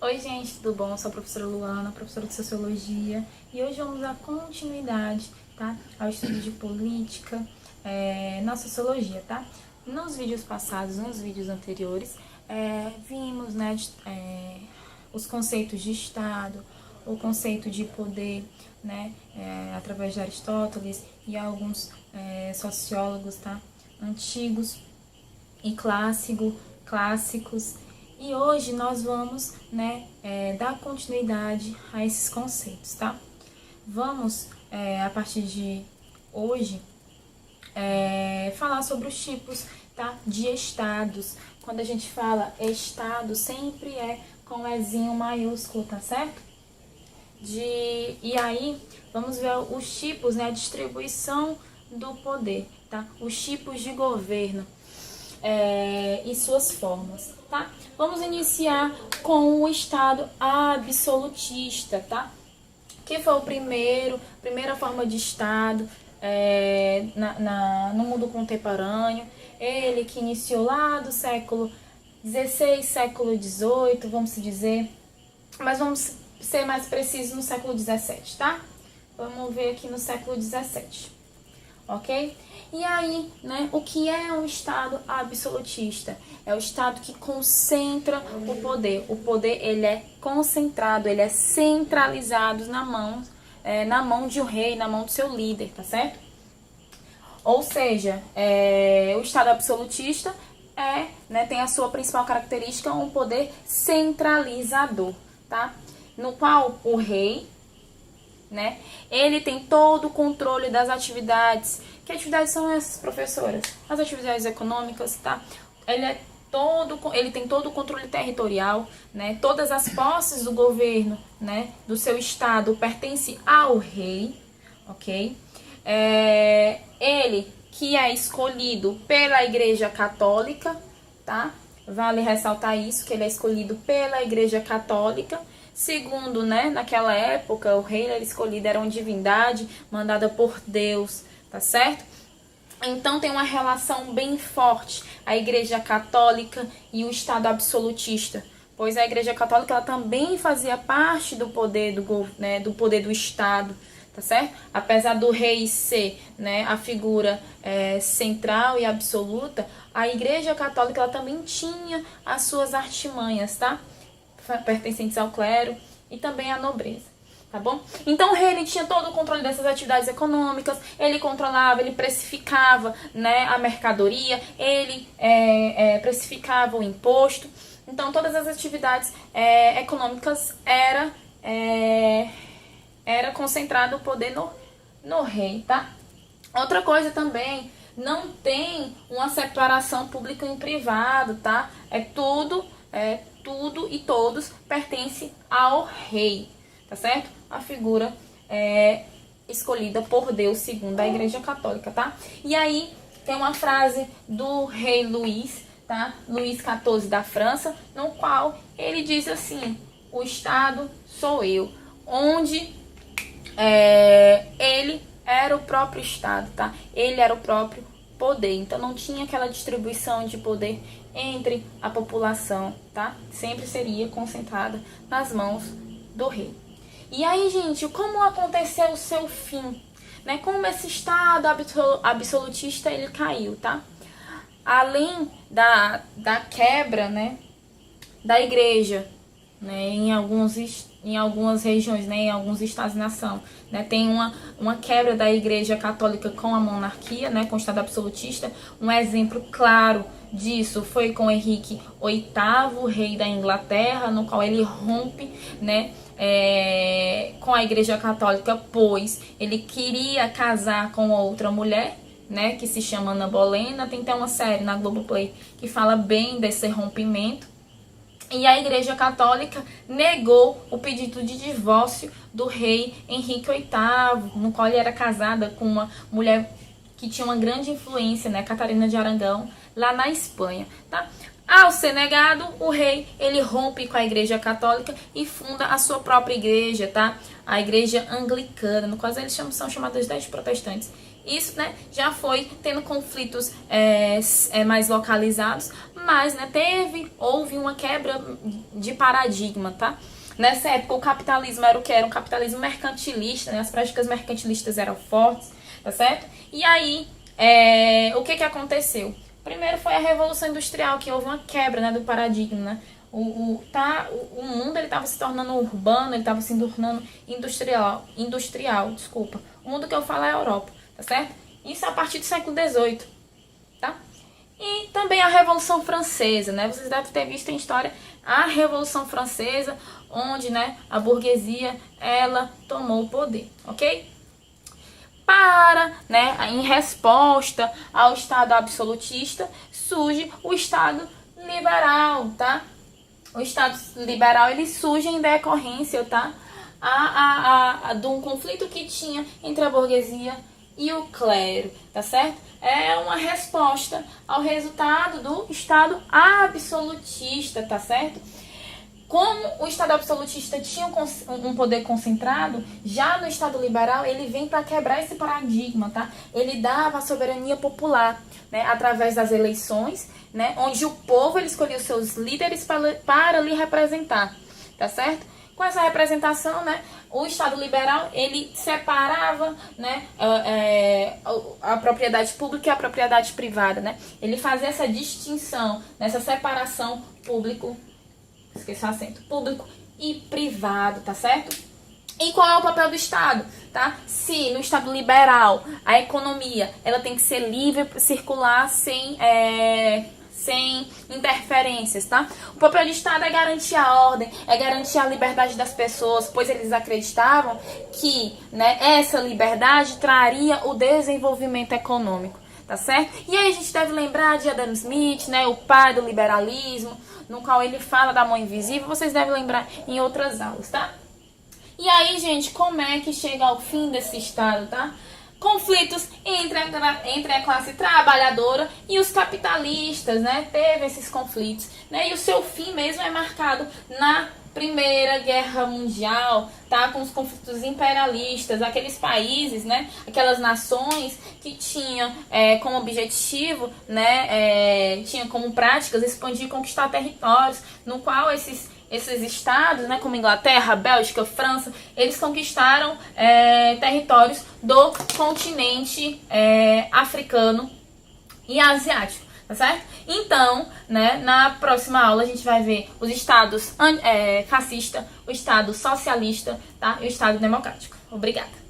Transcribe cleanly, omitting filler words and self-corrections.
Oi gente, tudo bom? Eu sou a professora Luana, professora de Sociologia, e hoje vamos dar continuidade, tá, ao estudo de política na Sociologia, tá? Nos vídeos passados, nos vídeos anteriores, vimos, né, os conceitos de Estado, o conceito de poder, né, através de Aristóteles e alguns sociólogos, tá, antigos e clássicos. E hoje nós vamos, né, dar continuidade a esses conceitos, tá? Vamos, a partir de hoje, falar sobre os tipos, tá, de estados. Quando a gente fala estado, sempre é com Ezinho maiúsculo, tá certo? E aí, vamos ver os tipos, né, a distribuição do poder, tá? Os tipos de governo e suas formas, tá? Vamos iniciar com o Estado absolutista, tá? Que foi primeira forma de Estado no mundo contemporâneo. Ele que iniciou lá do século XVI, século XVIII, vamos dizer, mas vamos ser mais precisos no século XVII, tá? Vamos ver aqui no século XVII. Ok? E aí, né, o que é um Estado absolutista? É o Estado que concentra o poder. O poder, ele é concentrado, ele é centralizado na mão de um rei, na mão do seu líder, tá certo? Ou seja, o Estado absolutista tem a sua principal característica um poder centralizador, tá? No qual o rei, né, ele tem todo o controle das atividades. Que atividades são essas, professoras? As atividades econômicas, tá? Ele tem todo o controle territorial, né? Todas as posses do governo, né, do seu estado pertence ao rei, ok? Ele que é escolhido pela Igreja Católica, tá? Vale ressaltar isso, que ele é escolhido pela Igreja Católica. Segundo, né, naquela época, o rei era escolhido, era uma divindade mandada por Deus, tá certo? Então tem uma relação bem forte a Igreja Católica e o Estado absolutista, pois a Igreja Católica ela também fazia parte do poder do poder do Estado, tá certo? Apesar do rei ser, né, a figura central e absoluta, a Igreja Católica ela também tinha as suas artimanhas, tá? Pertencentes ao clero e também à nobreza, tá bom? Então o rei ele tinha todo o controle dessas atividades econômicas, ele controlava, ele precificava, né, a mercadoria, ele precificava o imposto. Então todas as atividades econômicas era concentrado o poder no rei, tá? Outra coisa também, não tem uma separação público e privado, tá? Tudo e todos pertencem ao rei, tá certo? A figura escolhida por Deus segundo a Igreja Católica, tá? E aí tem uma frase do rei Luís, tá? Luís XIV da França, no qual ele diz assim: o Estado sou eu, onde ele era o próprio Estado, tá? Ele era o próprio poder, então não tinha aquela distribuição de poder entre a população, tá? Sempre seria concentrada nas mãos do rei. E aí, gente, como aconteceu o seu fim? Né? Como esse Estado absolutista ele caiu, tá? Além da quebra, né, da igreja, né, em algumas regiões, né, em alguns estados-nação, né, tem uma quebra da Igreja Católica com a monarquia, né, com o Estado absolutista. Um exemplo claro disso foi com Henrique VIII, rei da Inglaterra, no qual ele rompe, né, com a Igreja Católica, pois ele queria casar com outra mulher, né, que se chama Ana Bolena. Tem até uma série na Globoplay que fala bem desse rompimento. E a Igreja Católica negou o pedido de divórcio do rei Henrique VIII, no qual ele era casada com uma mulher que tinha uma grande influência, né, Catarina de Aragão, lá na Espanha, tá? Ao ser negado, o rei, ele rompe com a Igreja Católica e funda a sua própria igreja, tá? A Igreja Anglicana, no qual eles são chamados de protestantes. Isso, né, já foi tendo conflitos mais localizados, mas, né, houve uma quebra de paradigma, tá? Nessa época, o capitalismo era o que? Era um capitalismo mercantilista, né? As práticas mercantilistas eram fortes, tá certo? E aí, o que aconteceu? Primeiro foi a Revolução Industrial, que houve uma quebra, né, do paradigma, né? O mundo estava se tornando urbano, ele estava se tornando industrial, desculpa. O mundo que eu falo é a Europa, tá certo? Isso a partir do século XVIII, tá? E também a Revolução Francesa, né? Vocês devem ter visto em história a Revolução Francesa, onde, né, a burguesia, ela tomou o poder, ok? Em resposta ao Estado absolutista, surge o Estado liberal, tá? O Estado liberal, ele surge em decorrência, tá? De um conflito que tinha entre a burguesia e o clero, tá certo? É uma resposta ao resultado do Estado absolutista, tá certo? Como o Estado absolutista tinha um poder concentrado, já no Estado liberal ele vem para quebrar esse paradigma, tá? Ele dava a soberania popular, né, através das eleições, né, onde o povo ele escolhia os seus líderes para lhe representar, tá certo? Com essa representação, né, o Estado liberal ele separava, né, a propriedade pública e a propriedade privada, né? Ele fazia essa distinção, essa separação público e privado, tá certo? E qual é o papel do Estado, tá? Se no Estado liberal a economia ela tem que ser livre para circular sem interferências, tá? O papel do Estado é garantir a ordem, é garantir a liberdade das pessoas, pois eles acreditavam que, né, essa liberdade traria o desenvolvimento econômico, tá certo? E aí a gente deve lembrar de Adam Smith, né, o pai do liberalismo, no qual ele fala da mão invisível, vocês devem lembrar em outras aulas, tá? E aí, gente, como é que chega ao fim desse Estado, tá? Conflitos entre a classe trabalhadora e os capitalistas, né? Teve esses conflitos, né? E o seu fim mesmo é marcado na Primeira Guerra Mundial, tá? Com os conflitos imperialistas, aqueles países, né? Aquelas nações que tinham como objetivo, né? Tinham como práticas expandir e conquistar territórios, no qual esses estados, né, como Inglaterra, Bélgica, França, eles conquistaram territórios do continente africano e asiático, tá certo? Então, né, na próxima aula a gente vai ver os estados fascista, o estado socialista, tá, e o estado democrático. Obrigada.